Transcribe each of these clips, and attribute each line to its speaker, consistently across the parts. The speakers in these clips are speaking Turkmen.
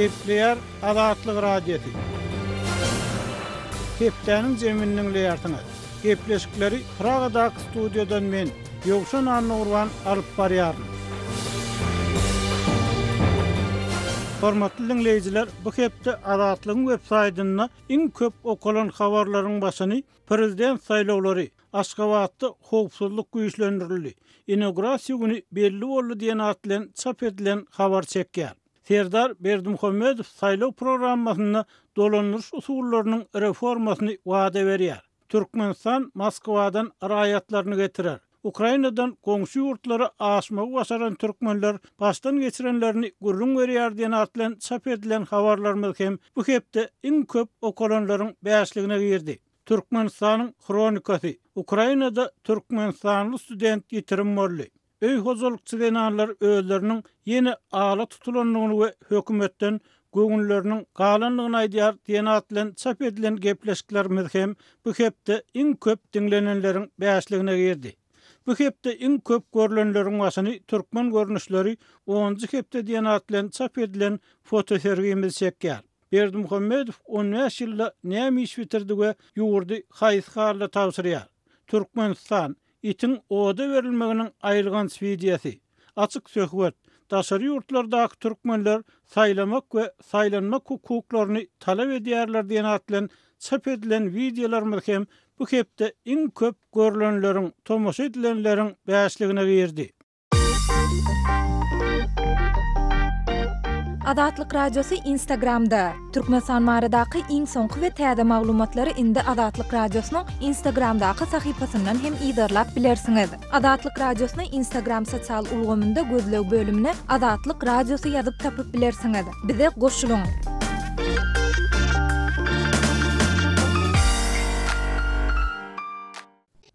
Speaker 1: Gepleyer Azatlyk Radiosu. Hepdeniň jeminiň leýartyny. Gepleşikleri Pragadaky studiodan men Ýogşan Annurwan alyp barýarym. Hormatly dinleýijiler, bu hepde Azatlygyň web-saýtyna iň köp okulan habarlaryň başyny prezident saýlawlary Aşgabatda howpsuzlyk güýçlendirildi. İnauguration güni belli boldy diýen atlan çap edilen habar çekýär. Serdar Berdimuhammedow saýlaw programmasyna dolanýyş usullarynyň reformasyny wada berýär. Türkmenistan Moskwadan raýatlaryny getirer. Ukrainadan goňşy ýurtlara aşmagy başaran türkmenler başdan geçirenlerini gurrun berýär diýen atlan çap edilen habarlar hem bu hepde iň köp okulanlaryň bäşligine girdi. Türkmenistanyň kronikasy. Ukrainada Türkmenistanly student ýetirim boldy. Öý hozalykçy denanlar özleriniň ýene ala tutulanlygyny we hökümetden göňülleriniň galanlygyny aýdýar diýen atlan çap edilen gepleşikler hem bu hepde iň köp dinlenenleriň bäşligine girdi. Bu hepde iň köp görülenleriň başyny türkmen görnüşleri 10-njy hepde diýen atlan çap edilen fotosergimiz çekýär. Berdimuhammedow 10 ýaşylda näme iş bitirdi we ýurdy haýsgarla tawsyrýar. Türkmenistan itin oda verilmeginiň aýylgan spidiýasy. Açyk söhbet. Daşary ýurtlardaky türkmenler saýlamak we saýlanmak hukuklaryny talap edýärler diýen atlan çap edilen wideolar hem bu hepde iň köp görülenleriň, tomoşa edilenleriň bäşligine girdi.
Speaker 2: Azatlyk Radiosu Instagramda. Türkmenistan baradaky iň soňky we täze maglumatlary indi Azatlyk Radiosunyň Instagramdaky sahypasyndan hem ýydarlap bilersiňiz. Azatlyk Radiosuny Instagram sosial ulgamynda gözlew bölümine Azatlyk Radiosu ýazyp tapyp bilersiňiz. Bize goşulyň.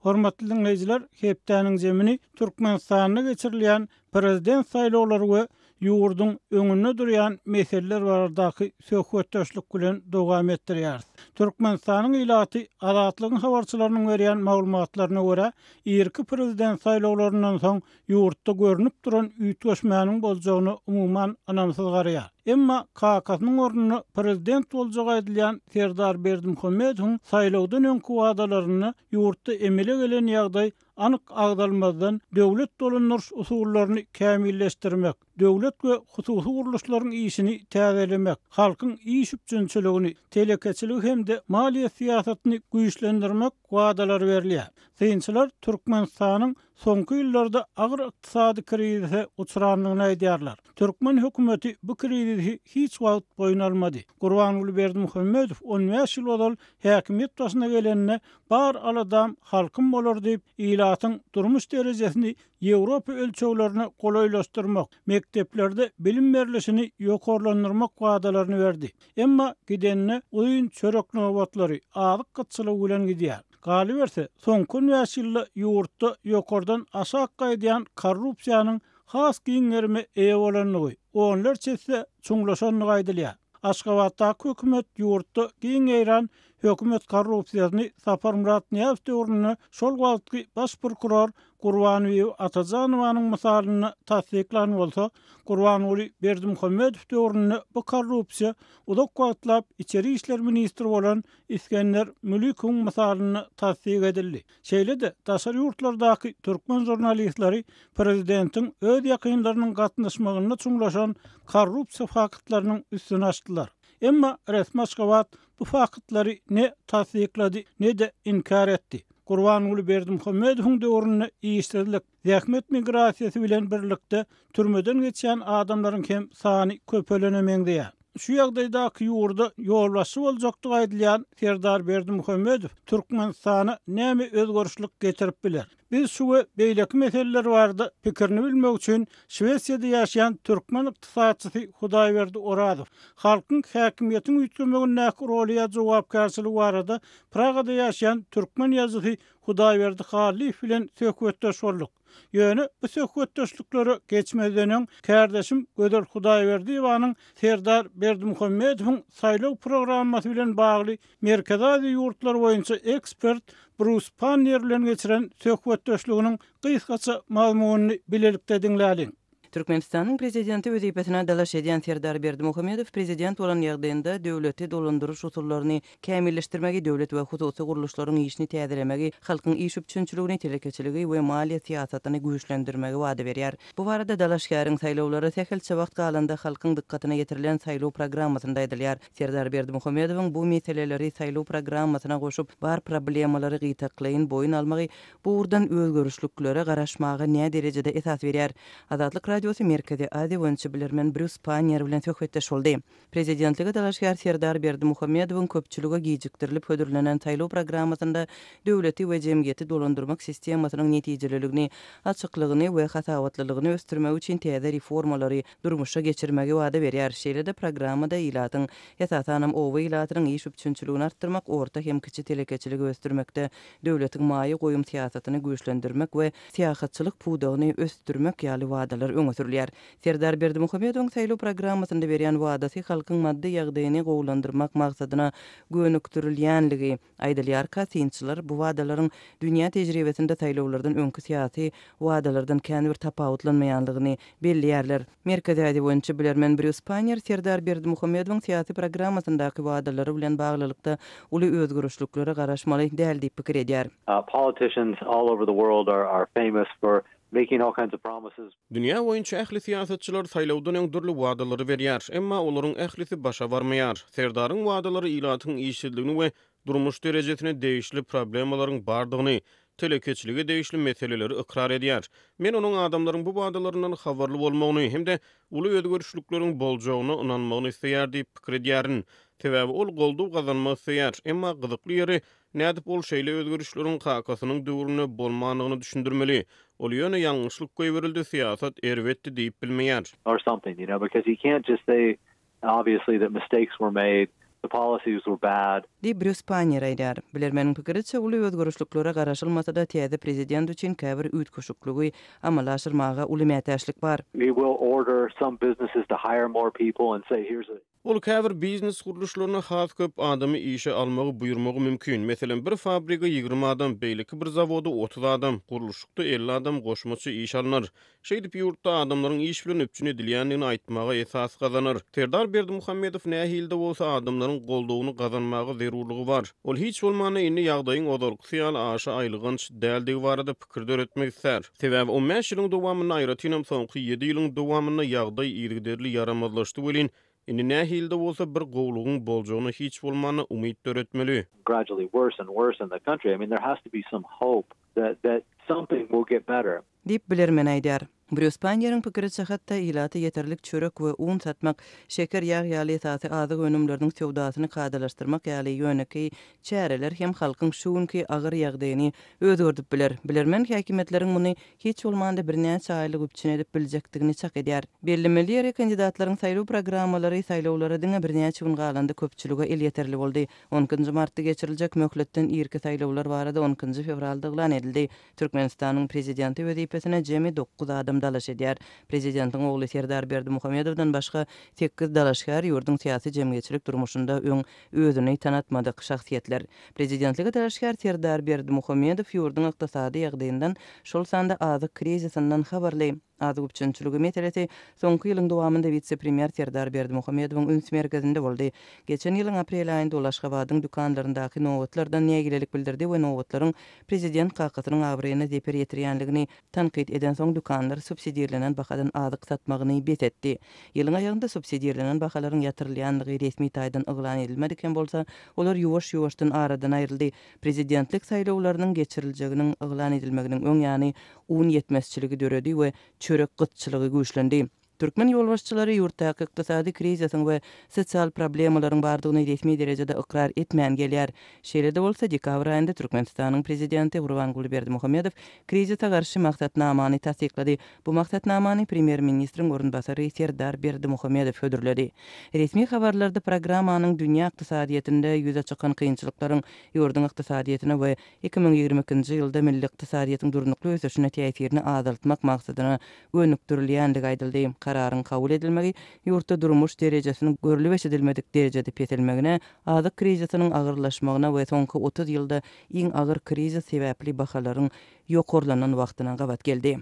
Speaker 1: Hormatly dinleýijiler, hepdeniň jemini Türkmenistanyna geçirilýän prezident saýlawlary we ýurdun öňünde durýan meseleler baradaky söhbetdeşlik bilen dowam etdirýär. Türkmenistanyň ilaty azatlygyň habarçylarynyň berýän maglumatlaryna görä, ýerki prezident saýlawlaryndan soň ýurtda görünip duran üýtgeşmäniň boljagyny umumyň anamsyz garýar. Emma KK'nyň ornuny prezident boljagy aýdylýan Serdar Berdimuhammedow saýlawdan öňki wadalaryny ýurtda emele gelen ýagdaý anyk agdalmadan döwlet dolanýyş usullaryny kämilleşdirmek, döwlet we hususy guruluşlaryň işini täzelemek, halkyň iş üçinçiligini, telekeçilik hemde maliýe siýasatyny güýçlendirmek wadalary berilýär. Synçylar Türkmenistanyň soňky ýyllarda agyr ykdysady krizise uçuranlygyny aýdýarlar. Türkmen hökümeti bu krizisi hiç wagt boyun almady. Gurbanuly Berdimuhammedow 10 ýaş ýyl bolal häkimiýet başyna gelenine bar aladam halkym bolar diýip ilatyň durmuş derejesini Ýewropa ölçeglerine golaýlaşdyrmak, mekteplerde bilim berlişini ýokarlandyrmak wadalaryny berdi. Emma gidenine oýun çörek nowatlary azyk gytçylygy bilen gidýär. Galy berse, soňky ýaşylda ýurtda ýokardan aşak gaýdýan korrupsiýanyň has giňerme eýe bolanlygy, onlar çetse çuňlaşanlygy aýdylýar. Aşgabatdaky hökümet ýurtda giňeýran hökümet korrupsiýasyny Sapar Murat Niýazow döwründe şol wagtky baş prokuror Gurbanowy Atajanowyň mysalyny tasdiklan bolsa, Gurbanowy Berdimuhammedow döwründe bu korrupsiýa uzak wagtlap içeri işler ministri bolan İskender Müliköň mysalyny tasdik edildi. Şeýle-de daşary ýurtlardaky türkmen jurnalistleri prezidentiň öz ýakynlarynyň gatnaşmagyna çuňlaşan korrupsiýa faktlarynyň üstüne açdylar. Emma resmi Aşgabat bu faktları ne tasdiklady ne de inkar etdi. Gurbanowy Berdimuhammedowyň döwründe iýişdirlik zähmet migrasiýasy bilen birlikde türmeden geçýän adamlaryň hem sany köpelenemegdiýär. Şu ýagdaýdaky ýurda ýolbaşy boljakdygy aýdylýan Serdar Berdimuhammedow Türkmenistana näme özgörüşlik getirip biler. Biz şu beýleki meseleler barada pikirini bilmek üçin Şwesiýada ýaşaýan türkmen ykdysadçysy Hudaýberdi Oradow halkyň häkimiýetiň üýtgemegine rolya jogapkarçylygy barada Pragada ýaşaýan türkmen ýazgysy Hudaýberdi Haliff bilen söhbetdeş bolduk. Ýöne bu söhbetdeşlikleri geçmeden kardeşim Göder Hudaýberdi ýanyň Serdar Berdimuhammedowyň saýlaw programmasy bilen bagly merkezi ýurtlar boýunça ekspert Bruce Pannier bilen geçiren söhbetdeşliginiň gysgaça mazmunyny bilelikde dinläliň.
Speaker 3: Türkmenistanyň prezidenti wezipetine dalaş edýän Serdar Berdimuhammedow prezident bolan ýagdaýynda döwleti dolandyryş usullaryny kämilleşdirmegi, döwlet we hususy guruluşlaryň işini täzelemegi, halkyň iş üçinçiligini, telekeçiligi we maliýe siýasatyny güýçlendirmegi wada berýär. Bu barada dalaşgaryň saýlawlary täkelçe wagt galanda halkyň dikkatyna getirilen saýlaw programmasynda edilýär. Serdar Berdimuhammedowyň bu meseleleri saýlaw programmasyna goşup bar problemalary gytaklaýyn boyun almagy, bu urdan özgörüşliklere garaşmagy näme derejede esas berýär. Azatlyk radiosu Merkezi Aziýa boýunça bilermen Bruce Spanier bilen söhbetdeş boldy. Prezidentligi dalaşgar Serdar Berdimuhammedowyň köpçüligi gijikdirilip hödürlenen saýlaw programmasynda döwleti we jemgyýeti dolandyrmak sistemasynyň netijeliligini, açyklygyny we hasawatlylygyny östürmek üçin täze reformalary durmuşa geçirmegi wada berýär. Şeýle-de programmada ilatyň esasanam owa ilatynyň iş üçinçiligini artdyrmak, orta hem kiçi telekeçiligi östürmekde, döwletiň maýy goýum siýasatyny güýçlendirmek we siýasatçylyk puwdagyny östürmek ýaly wadalar öňe sürülýär. Serdar Berdimuhammedowyň saýlaw programmasynda berýän wadasy halkyň maddi ýagdaýyny gowlandyrmak maksadyna gönükdirilýänligi aýdylýar. Katynçylar bu wadalaryň dünýä tejribesinde saýlawlardan öňkü syýasy wadalardan kän bir tapawutlanmaýanlygyny belliýärler. Merkezi Aziýa boýunça bilermen Bruce Spanier Serdar Berdimuhammedowyň syýasy programmasyndaky wadalary bilen baglylykda uly özgörüşliklere garaşmaly däl diýip pikir edýär.
Speaker 4: Politicians all over the world are famous for making all kinds of promises.
Speaker 5: Dünya boýunça ähli siýasatçylar saýlawdan öň dürli wadalary berýär, emma olaryň ählisi başa barmaýar. Serdaryň wadalary ilatyň işçiligini we durmuş derejesine değişli problemalaryň bardygyny, telekeçiligi değişli meseleleri ikrar edýär. Men onuň adamlaryň bu wadalaryndan habarly bolmagyny hem-de uly özgörüşlikleriň boljagyna inanmagyny isleýär diýip pikir edýärin. Sebäbi ol golduw gazanmak isleýär, emma gyzykly ýeri nädip ol şeýle özgörüşleriň kakasynyň döwrüne bolmanyny düşündirmeli. Ol ýöne ýalňyşlyk goýberildi, siýasat erwetdi diýip bilmeýär.
Speaker 4: Or something, because he can't just say obviously that mistakes were made. The policies were bad.
Speaker 3: Bruce Spanier aýdýar. Bilermeniň pikiriçe uly özgörüşliklere garaşylmasa-da täze prezident üçin käbir üýtgeşikliги amalaşdyrmaga uly mätäçlik bar.
Speaker 4: We will order some businesses to hire more people and say here's a
Speaker 5: Ol käbir biznes guruluşlaryna has köp adamy işe almagy buýurmagy mümkin. Meselen bir fabrika 20 adam, beýleki bir zawoda 30 adam, guruluşlukda 50 adam goşmaçy iş alnar. Şeýdip ýurtda adamlaryň iş bilen öpçün edilýänligini aýtmaga esas gazanır. Serdar Berdimuhammedow nähilde bolsa adamlaryň goldugyny gazanmagy zerurlygy bar. Ol hiç bolmany indi ýagdaýyň odorksyal aşy aýlygynç däldigi barada pikir döretmek isler. Sebäbi 15 ýylyň dowamyny aýratynam soňky 7 ýylyň dowamyny ýagdaý ýergderli yaramazlaşdy welin. Indi nähilde bolsa bir gowlugyň boljagyny hiç bolmany umyt döretmeli.
Speaker 4: Gradually worse and worse in the country. I mean, there has to be some hope that something will get better.
Speaker 3: Diýip bilermen aýdýar. Bruce Spanier'in pikiriçe hatta ilaty yeterlik çörek we un satmak, şeker ýagy ýaly esasy azyk önümleriniň sowdasyny kadalaşdyrmak ýaly ýöneki çäreler hem halkyň şuňky agyr ýagdaýyny özgörtüp biler. Bilermen häkimetleriň muny hiç bolmanda birnäçe aýlyk üçin edip biljekdigini çak edýär. Bellemeli ýere kandidatlaryň saýlaw programmalary saýlawlara diňe birnäçe gün galanda köpçülige el ýeterli boldy. 10 martda geçiriljek möhletden irki saýlawlar barada 10 fevralda eglan edildi. Türkmenistanyň prezidenti wezipesine jemi 9 adam dalaş edýär. Prezidentiň ogly Serdar Berdimuhammedowdan başga 8 dalaşgar ýurdun syýasy jemgyýetçilik durmuşynda öň özüni tanatmadyk şahsiýetler. Prezidentligi dalaşgar Serdar Berdimuhammedow ýurdun ykdysady ýagdaýyndan şol sanda azyk krizisinden habarly. Azyk üçinçiligi meselesi soňky ýylyň dowamynda vitse-premier Serdar Berdimuhammedowyň üns merkezinde boldy. Geçen ýylyň aprel aýynda Ulaşgabadyň dukanlaryndaky nowatlardan nägilelik bildirdi we nowatlaryň prezident kakasynyň awryna zeper ýetirýänligini tanqid eden soň dukanlar subsidiýalenen bakadan azyk satmagyny betetdi. Ýylyň aýagynda subsidiýalenen bakalaryň ýatyrylýanlygy resmi taýdan eglan edilmediken bolsa, olar ýuwaş-ýuwaşdan aradan aýryldy. Prezidentlik saýlawlarynyň geçiriljeginiň eglan edilmeginiň öň ýany un ýetmezçiligi döredi we çörek gytçylygy güýçlendi. Türkmen ýolbaşçylary ýurtdaky ykdysady krizisyň we sosial problemalaryň bardygyny resmi derejede ikrar etmän gelýär. Şeýle-de bolsa dekabr aýynda Türkmenistanyň prezidenti Gurbanguly Berdimuhammedow krizise garşy maksatnamany tasdiklady. Bu maksatnamany premier ministriň orunbasary Serdar Berdimuhammedow hödürledi. Resmi habarlarda programmanyň dünýä ykdysadyetinde ýüze çykan kynçylyklaryň ýurdun ykdysadyetine we 2022-nji ýylda milli ykdysadyetiň durnukly ösüşine täsirini azaltmak maksadyna gönükdirilýänligi aýdyldy. Kararyň kabul edilmegi ýurtda durmuş derejesini görülip edilmedik derejede petelmegine, azyk krizisiniň agyrlaşmagyna we soňky 30 ýylda iň agyr krizis sebäpli bahalaryň ýokurlanan wagtyna gabat geldi.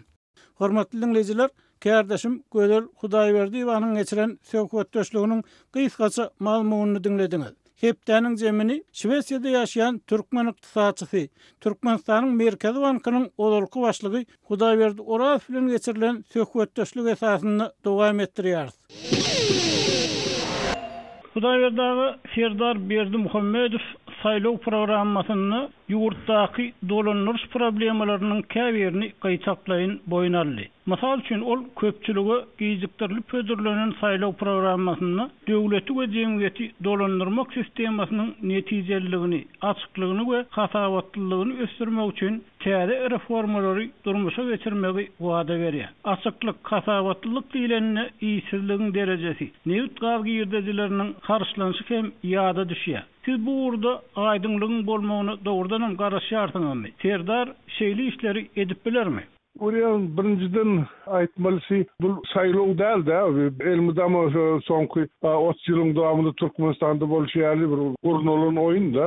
Speaker 1: Hormatly dinleyijiler, Kardeşim Gödel Hudaýberdi Iwanyň geçiren söhbetdeşliginiň gysgaça malumuny dinlediňiz. Hepdäniň jemini Şwesiýada ýaşaýan türkmen ykdysaçysy, Türkmenistanyň Merkezi Bankynyň olarky başlygy Hudaýberdi Oraýew bilen geçirilen söhbetdeşlik esasyny dowam etdirýär. Hudaýberdi Serdar Berdimuhammedow saýlaw programmasyny ýurtdaky dolanýyş problemalarynyň käbirini gaýtaklaýyn boýnaldy. Masal üçin ol köpçüligi gijikdirilip ödürlenen saýlaw programmasyny döwleti we jemgyýeti dolandyrmak sistemasynyň netijeligini, açyklygyny we hasabatlylygyny ösdürmek üçin täze reformalary durmuşa geçirmegi wada berýär. Açyklyk, hasabatlylyk diýileni iýsizligiň derejesi, newt gawgyrdyjylarynyň karşylanşy hem ýada düşýär. Siz bu urda aýdynlygyň bolmagyny dogrudan garaşýarsyňyzmy? Serdar şeýli işleri edip bilermi?
Speaker 6: Oraya birinciden aytmalısy bu saýlaw däl-de elimizde soňky 30 ýylyň dowamında Türkmenistanda bolýarly bir urnalan oýun da.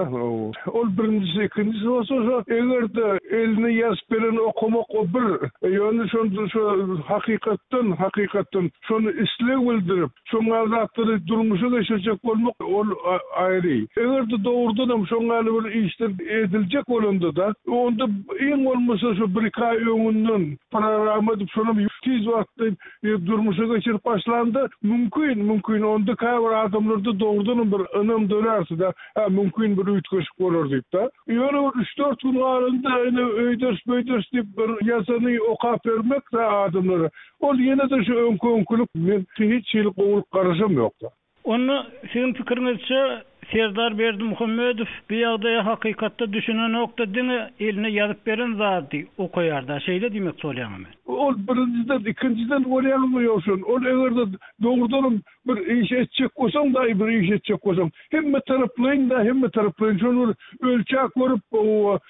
Speaker 6: Ol birincisi, ikincisi bolsa egerde elini ýazyp beren okumak o bir ýöne şonu hakykatdan şonu isleg bildirip şoňa zatly durmuşa geçirjek bolmak ol aýry. Egerde dogrudan şoňa bir işler ediljek bolanda da onda iň bolmasa şu bir ay öňünden programma şonu yüztiz wagtda durmuşa geçirip başlandı. Mümkün onda käbir adamlarda dogrudan bir önüm dönerse de mümkün bir ütköşük bolar diýip da. Ýöne 3-4 gün aralykda öýders diýip bir ýazany okap bermek de adamlara. Ol ýene de şu öňkülük men hiç ýyl gowy garaşam ýok da.
Speaker 1: Onu sizin pikiriňizçe Serdar Berdimuhammedow bir ýagdaýa hakykatda düşünen nokta diňe eline ýazyp beren zatdy okaýarda. Şeýle diýmek bolýarmy?
Speaker 6: Ol birinciden, ikinciden oraya ýoksun. Ol egerde dogrudan bir iş etjek bolsaň da bir iş etjek bolsaň, hemme taraplaýyn şonu ölçäk görüp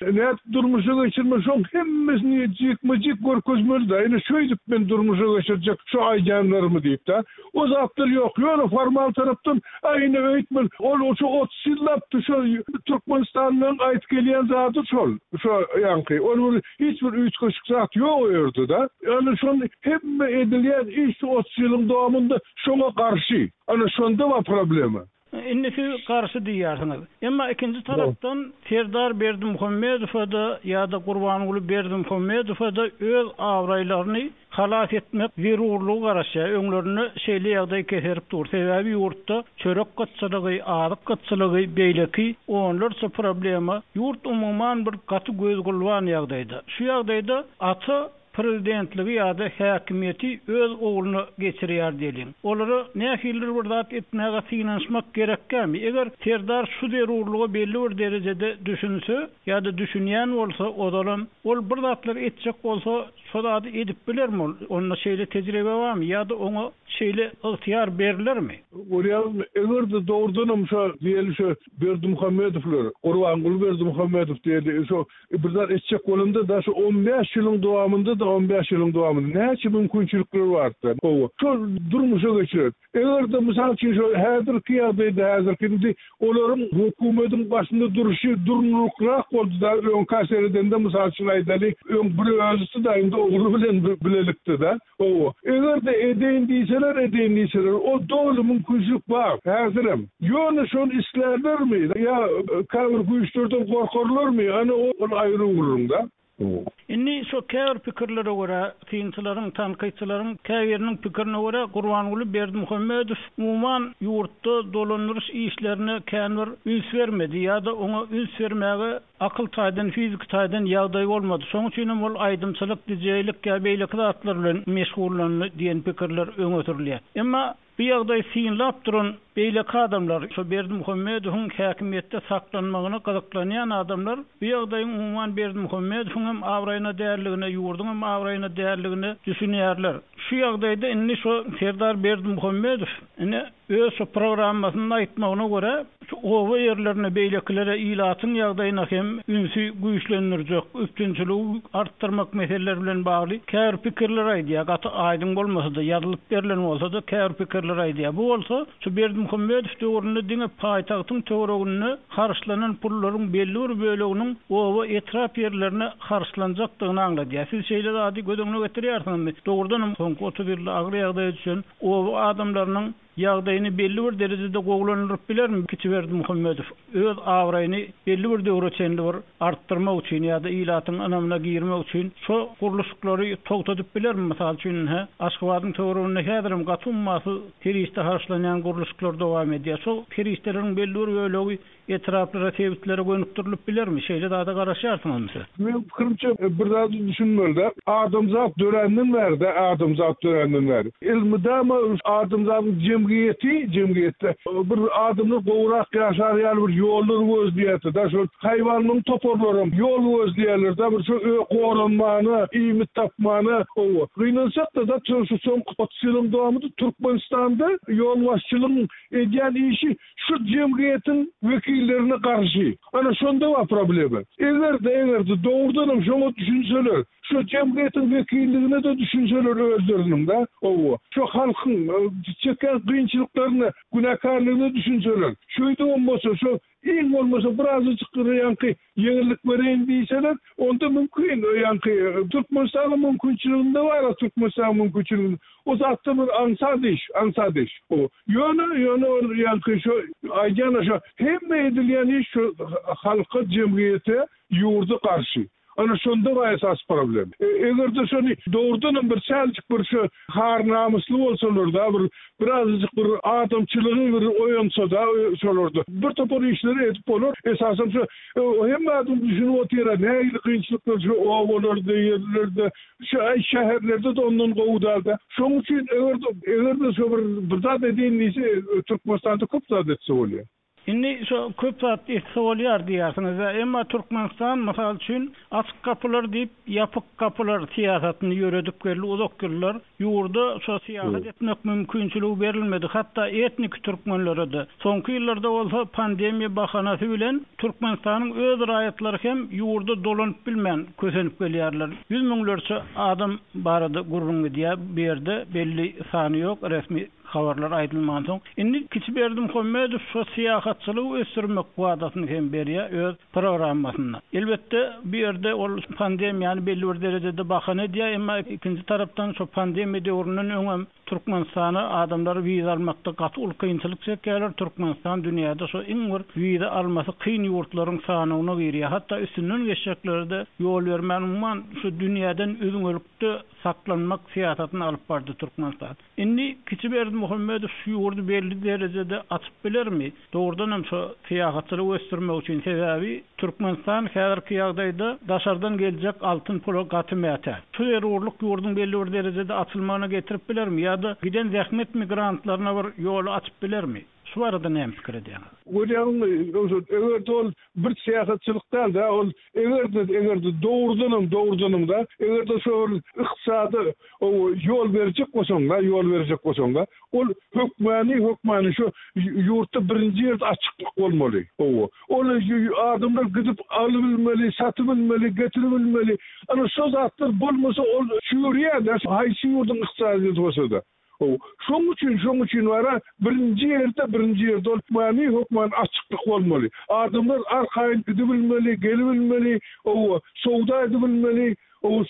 Speaker 6: näet durmuşa geçirme şoň hemmesini jikmejik görkezmeli da. Ene şöýdip men durmuşa geçirjek şu aýjanlarymy diýip da. O zatlar ýok. Ýöne formal tarapdan aýyny öýtmel. Ol 30 ýyllap şu Türkmenistanyň aýt gelýän zady şol. Şu ýanky. Ol hiç bir ütköşük zat ýok ýerde da. Yani şonu hemme edilýän iş 30 ýylyň dowamında şoňa garşy. Ana şonda wa problemi.
Speaker 1: Innesi karşı diýärsiňiz. Emma ikinji tarapdan Serdar Berdimuhammedow da ýa-da Gurbanyňly Berdimuhammedow da öz awraýlaryny halas etmek zerurlugy garaşýar. Öňlerini şeýle ýagdaý keserip dur. Sebäbi ýurtda çörek gatçylygy, azyk gatçylygy beýleki onlarça problema ýurt umumyň bir gaty göz gulwan ýagdaýda. Şu ýagdaýda ata prezidentligi ýa-da häkimiýeti öz ogluny geçirýär diýelim. Olary nähildir bir zat etmäge synanşmak gerekkämi? Eger Serdar şu zerurlugy belli bir derejede düşünse ýa-da düşünýän bolsa odalam ol bir zatlar etjek bolsa şolady edip bilermi? Onda şeýle tejribe barmy ýa-da oňa şeýle ygtyýar berilermi?
Speaker 6: Oraya egerde dogrudan şu diýeli şu Berdimuhammedowlar, Gurbanyňly Berdimuhammedow diýeli şu bir zat etjek bolanda da şu 15 ýylyň dowamında 15 ýylyň dowamında näçe mümkinçilikler bardy. Şol durmuşa geçirer. Egerde mysal üçin şu häzirki ýagdaýda olaryň hökümetiň başynda duruşy durnurukrak boldy da öň kaseredende mysal üçin aýdaly öň bir özüsi da indi ogly bilen bilelikdi da. Egerde edeýin diýseler o dogry mümkinçilik bar. Häzirim. Ýöne şonu islerlermi? Ya käbir güýçlerden gorkarlarmy? Ana o aýry urunda.
Speaker 1: Inni şu käbir pikirlere görä, synçylaryň, tanqyçylaryň käbiriniň pikirine görä Gurbanyňly Berdimuhammedow umumyň ýurtda dolanýyş işlerini känbir üns bermedi ýa-da oňa üns bermäge akyl taýdan, fizik taýdan ýagdaý bolmady. Şoň üçin ol aýdymçylyk, dijeýlik, käbeýlik zatlar bilen meşgullanýar diýen pikirler öňe sürilýär. Emma bu ýagdaý synlap duran beýleki adamlar, şu Berdimuhammedowyň häkimiýetde saklanmagyna gazaplanýan adamlar, bu ýagdaýyň umumyň Berdimuhammedowyň hem awraýyna däerligine, ýurduň hem awraýyna däerligine düşünýärler. Şu ýagdaýda indi şu Serdar Berdimuhammedow öz programmasyny aýtmagyna görä, şu owa ýerlerine beýlekilere ilatyň ýagdaýyna hem ünsü güýçlendirjek, üstünçiligi artdyrmak meseleleri bilen bagly käbir pikirler aýdýar. Gaty aýdym bolmasa da ýazylyp berilen bolsa da käbir pikirler aýdýar. Bu bolsa şu Berdimuhammedow Berdimuhammedow döwründe diňe paýtagtyň töweregiňe harçlanan pullaryň belli bir böleginiň owa etrap ýerlerine harçlanjakdygyny anlady. Siz şeýle ady gödüňe getirýärsiňiz. Dogrudan soňky 31 agry ýagdaý üçin owa adamlarynyň ýagdaýyny belli bir derejede gowlandyryp bilermi? Kiçi Berdimuhammedow öz awraýyny belli bir döwreçenli bir artdyrmak üçin ýa-da ilatyň anamyna girmek üçin şu guruluşlary togtadyp bilermi? Mysal üçin Aşgabatyň töwereginde häzirim gatulmasy teriste harçlanan guruluşlar dowam edýär. Şu teristleriň belli bir bölegi etraplara tebitlere gönüpdirilik bilermi? Şeýle da garaşýarsyňyz. Men pikirimçe bir zat düşünmeli. Adamzat dörendiň berde, adamzat dörendiň berde. Ilmidama adamzatyň cemgiyeti bir adamny gowrak ýaşar ýaly bir ýollar gözleýär. Da şu haýwanyň toporlarym ýol gözleýärler. Da bir şu goranmany, iýmit tapmany, o. Gynansak da şu soň 30 ýylyň dowamında Türkmenistanda ýol başçylygyň edýän işi şu cemgiýetiň wekillerine karşı. Ana şonda var problemi. Eğer de doğrudanım şunu düşünseler, şu cemgiyetin vekilliğine de düşünseler özlerinin de, şu halkın çeken kıyınçılıklarını, günahkarlığını düşünseler. Şuydu olmasa, şu İlm olmasa birazcık yankı yenilik vereyim deyseler, onda mümkün yankı Türkmenistan'ın mümkünçülüğünde var, Türkmenistan'ın mümkünçülüğünde. O zaten bir ansadeş. O yönü yankı şu aygana şu hem edilyen iş şu halka cemiyete yurdu karşı. Ana şonda var esas problem. Eger de şonu doğrudan bir selçik bir şu har namuslu bolsalar da birazcık bir adamçılığı bir oyunsa da şolordu. Bir topor işleri etip bolur. Esasen şu hem adam düşünüp otyra näýe kynçylyklar şu owalarda ýerlerde şu şäherlerde de ondan gowdalda. Şoň üçin eger de şu bir zat edinlisi Türkmenistanda köp zat etse bolýar. Inni şu köp zat etse bolýar diýersiňiz. Emma Türkmenistan mysal üçin açyk kapılar diýip ýapyk kapılar siýasatyny ýöredip geldi uzak ýyllar. Ýurda şu siýasat etmek mümkinçiligi berilmedi. Hatda etnik türkmenlere de. Soňky ýyllarda bolsa pandemiýa bahanasy bilen Türkmenistanyň öz raýatlary hem ýurda dolanyp bilmän kösenip gelýärler. 100 miňlerçe adam barada gurrun diýär. Bu ýerde belli sany ýok, resmi habarlar aýdylmagan soň. Indi Kiçi Berdimuhammedow şu siýasatçylygy ösürmek wadatyny hem berýär öz programmasyna. Elbetde bu ýerde ol pandemiýany belli bir derejede bahana edýär, emma ikinji tarapdan şu pandemiýa döwründen öňem Türkmenistana adamlary wiza almakda gaty kynçylyk çekýärler. Türkmenistan dünýäde şu iň bir wiza almasy kyn ýurtlaryň sanyna girýär. Hatda üstünden geçeklerde ýol bermän umman şu dünýäden özüňlükde saklanmak siýasatyny alyp bardy Türkmenistan. Indi Kiçi Berdimuhammedow şu ýurdu belli derejede açyp bilermi? Doğrudan hem şu siýasatçylygy ösdürmek üçin sebäbi Türkmenistan häzirki ýagdaýda daşardan geljek altyn pula gatymýar. Şu ýurluk ýurdun belli bir derejede açylmagyna getirip bilermi? Ýa-da giden zähmet migrantlaryna bir ýol açyp bilermi? Şu arada näme pikir edýäňiz? Eger ol bir siýasatçylykdan da ol eger de doğrudanım da eger de şu ykdysady ýol berjek bolsaň da ol hökmany şu ýurtda birinji ýerde açyklyk bolmaly. Ol adamlar gidip alyp bilmeli, satyp bilmeli, getirip bilmeli. Ana şu zatlar bolmasa ol şuurýa-da haýsy ýurdun ykdysady bolsa da. Şoň üçin wara birinji ýerde hökman açyklyk bolmaly. Adamlar arkaýyn gidip bilmeli, gelip bilmeli, sowda edip bilmeli.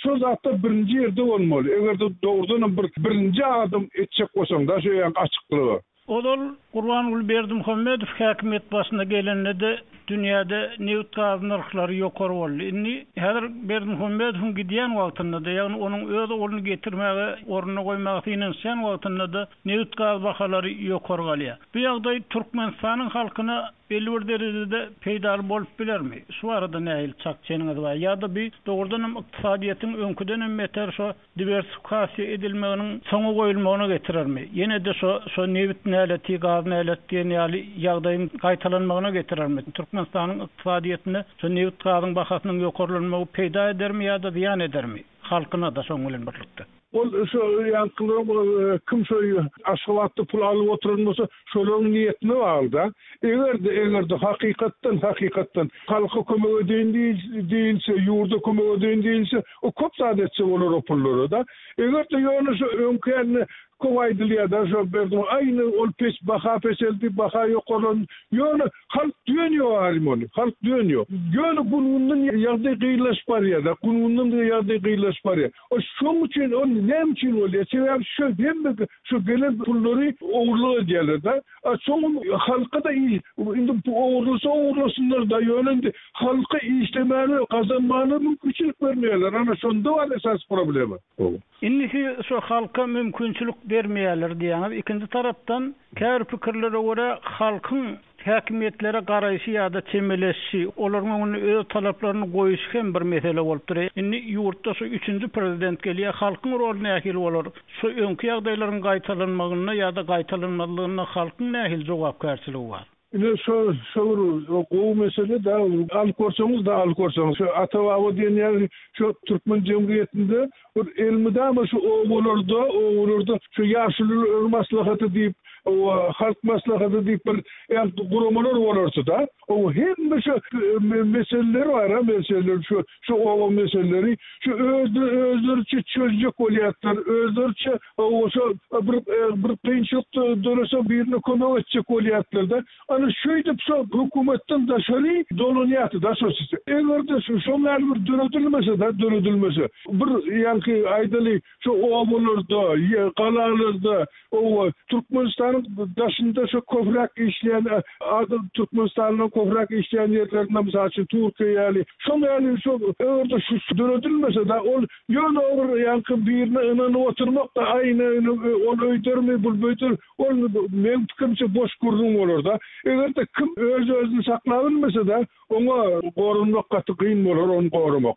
Speaker 1: Şu zatda birinji ýerde bolmaly. Eger doğrudan birinji adam etjek bolsaň da şu açyklygy. Odol Gurbanuly Berdimuhammedow häkimet başyna gelende dünýäde neft gaz narhlary ýokary boldy. Indi häzir Berdimuhammedow gidýän wagtynda da, ýagny onuň öz oğluny getirmäge, ornuna goýmagy inen sen wagtynda da neft gaz bahalary ýokary galýar. Bu ýagdaý Türkmenistanyň halkyna belli bir derejede peýdar bolup bilermi? Şu arada näil çakçynyňyz bar? Ýa-da bir dogrudan hem ykdysadyýatyň öňküden hem beter şu diversifikasiýa edilmeginiň soňa goýulmagyna getirirmi? Ýene de şu neft näleti, gaz näleti ýaly ýagdaýyň gaýtalanmagyna getirirmi? Türkmenistanyň ykdysadyýatyny şu neft gazyň bahasynyň ýokarlanmagy peýda edermi ýa-da ziýan edermi? Halkyna da soň bilen birlikde. Ol şu ýankylar kim şu Aşgabatda pul alyp oturmasa şolaryň niýetini aldy. Eger de hakykatdan halka kömek edýän diýilse, ýurda kömek edýän diýilse, o köp zat etse bolar o pullary da. Eger de ýöne şu öňkärni
Speaker 6: kovaydılıyada şu berdim aynı ol pes baha peseldi baha yok olan yönü halk dönüyor harimoni halk dönüyor yönü bunun yardı kıyılaşpar ya da bunun yardı kıyılaşpar ya o şunun için o ne için oluyor sebep şu hem şu gelen pulları uğurlu diyorlar da son halka da iyi indi bu uğurlusunlar da yönünde halka işlemeli kazanmanı mümkünçülük vermiyorlar ana sonda var esas problemi.
Speaker 1: İnnisi şu halka mümkünçülük vermeýärler diýäňiz. İkinji tarapdan käbir pikirlere göre halkın häkimetlere garaýşy ýa-da çemeleşi, olaryň öz talaplaryny goýuş hem bir mesele bolup durar. Indi ýurtda şu 3-nji prezident gelýär, halkyň rolu nähil bolar? Şu öňki ýagdaýlaryň gaýtalanmagyna ýa-da gaýtalanmalygyna halkyň nähil jogapkärçiligi bar?
Speaker 6: Yine o mesele de al korsanız şu Atavavo diyen yer şu Türkmen Cumhuriyeti'nde elmide ama şu olurdu şu yaşlı maslahatı deyip o halk maslahatı deyip bir kurumalar olursa da o hem şu meseleler var ha meseleler şu o meseleleri şu özlerçe çözecek oliyatlar özlerçe o şu bir kıyınçlık dönüse birini konu edecek oliyatlar da ana şöyle hükümetten de şöyle doluniyatı da sözü. Eğer de şunlar bir dönüdülmese bir yani aydalı şu ovalarda, kalalarda o Türkmenistan'ın dışında şu kovrak işleyen Türkmenistan'ın kovrak işleyen yerlerinden mesela Türkiye yani şu eğer de şu dönüdülmese de o yön olur yani birine inanı oturmak da aynı onu öydürmeyi bulböydür onu benim fikrimce boş kurdum olur da eğer de kim özünü saklabilmese de ona korunmak katı kıyın olur onu korumak.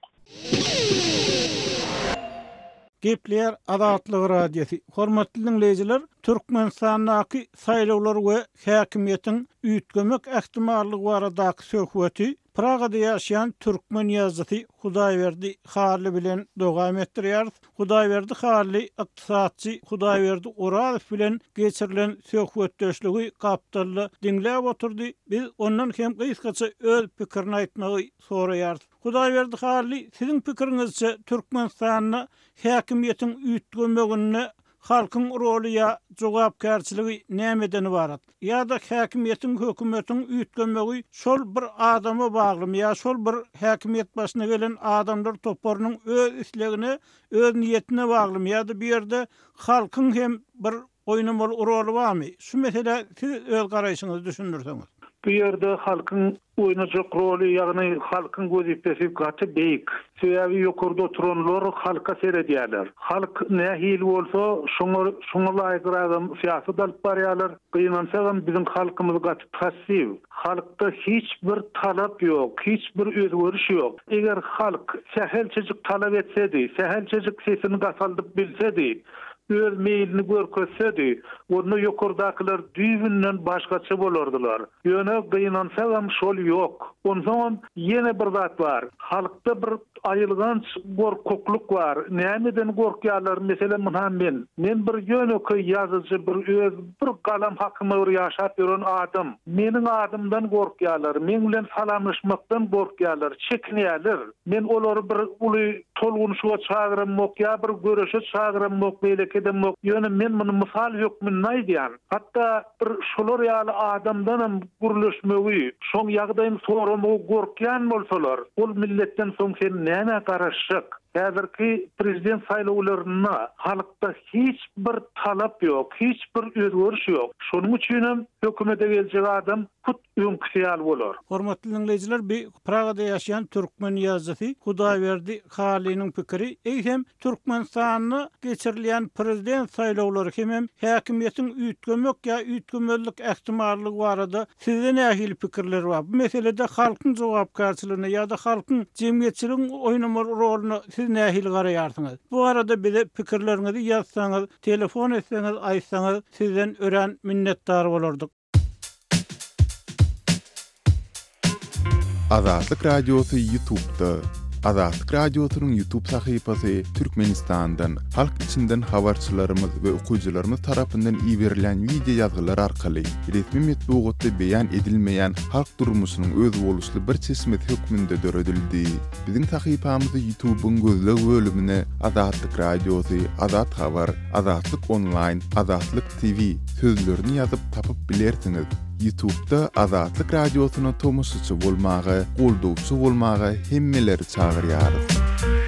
Speaker 1: Gepler Adatlyk Radiosu. Hormatly dinleyijiler, Türkmenistanyň saýlawlar we häkimiýetiň üýtgemek ähtimallygy baradaky söhbeti Pragada ýaşaýan türkmen ýazgysy Hudaýberdi Harly bilen dowam etdirýär. Hudaýberdi Harly ykdysadçy Hudaýberdi Orazow bilen geçirilen söhbetdeşligi gapdaly dinläp oturdy. Biz ondan hem gysgaça öz pikirini aýtmagy soraýar. Hudaýberdi Harly, siziň pikiriňizçe Türkmenistanyň häkimiýetiň üýtgemegine halkyň rolu ýa jogapkärçiligi nämeden ibarat? Ýa-da häkimiýetiň hökümetiň üýtgemegi şol bir adama baglymy ýa şol bir häkimiýet başyna gelen adamlar toplarynyň öz islegine, öz niýetine baglymy ýa-da bir ýerde halkyň hem bir oýnamaly rolu barmy? Şu mesele siz öz garaýşyňyzy düşünürseňiz.
Speaker 7: Bu yerde halkın oynayacak rolü yani halkın gözipesi gaty beýik. Sebäbi ýokurda oturanlar halka seredýärler. Halk nähil bolsa şoňa laýyk siýasat alyp barýarlar. Gynansadan bizim halkymyz gaty passiv. Halkda hiç bir talap ýok, hiç bir özgörüş ýok. Eger halk sähelçejik talap etsedi, sähelçejik sesini gasaldyp bilsedi, öz meýilini görkezsedi, onu ýokurdakylar düýbünden başgaça bolardylar. Ýöne gynansadan şol ýok. Ondan ýene bir zat bar. Halkda bir aýylgan gorkukluk bar. Nämeden gorkýarlar? Meselem men bir ýönekä ýazyjy bir galam hakymy ýaşap ýören adam. Meniň adamdan gorkýarlar. Men bilen salamlaşmakdan gorkýarlar, çekinýärler. Men olary bir uly tolgunuşa çagyrmok ýa bir görüşe çagyrmok beýlekedem yok. Ýöne men muny mysal hökmüne aýdýan. Hatda bir şolar ýaly adamdanam gurulşmegi, şoň ýagdaýyny soramagy gorkýan bolsalar, ol milletden soň sen näme garaşyk? Häzirki prezident saýlawlaryna halkda hiç bir talap ýok, hiç bir özgörüş ýok. Şonuň üçin hökümete geljek adam put öňküsýal bolar.
Speaker 1: Hormatly dinleyijiler, bir Pragada ýaşaýan türkmen ýazgysy Hudaýberdi Harlynyň pikiri hem Türkmenistanyň geçirilýän prezident saýlawlary hem häkimiýetiň üýtgemek ýa üýtgemelik ähtimallygy barada sizde nähili pikirler bar? Bu meselede halkyň jogapkärçiligine ýa-da halkyň jemgyýetçiligiň oýnamaly roluny siz nähili garaýarsyňyz? Bu arada bize pikirleriňizi ýazsaňyz, telefon etseňiz, aýtsaňyz sizden ören minnetdar bolardyk.
Speaker 8: Adatlyk Radiosu YouTube'da, Azatlyk Radiosynyň YouTube sahypasy Türkmenistandan, halk içinden habarçylarymyz we okuwçylarymyz tarapyndan iýerilen video ýazgylar arkaly resmi metbuatda beýan edilmeýän halk durmuşynyň öz boluşly bir çeşmet hökmünde döredildi. Biziň sahypamyzy YouTube'un gözleg bölümine Azatlyk Radiosy, Azat Habar, Azatlyk Online, Azatlyk TV sözlerini ýazyp tapyp bilersiňiz. YouTube'da Azatlyk Radiosyna tomusçy bolmagy, goldowçy bolmagy hemmeleri çagyrýarys.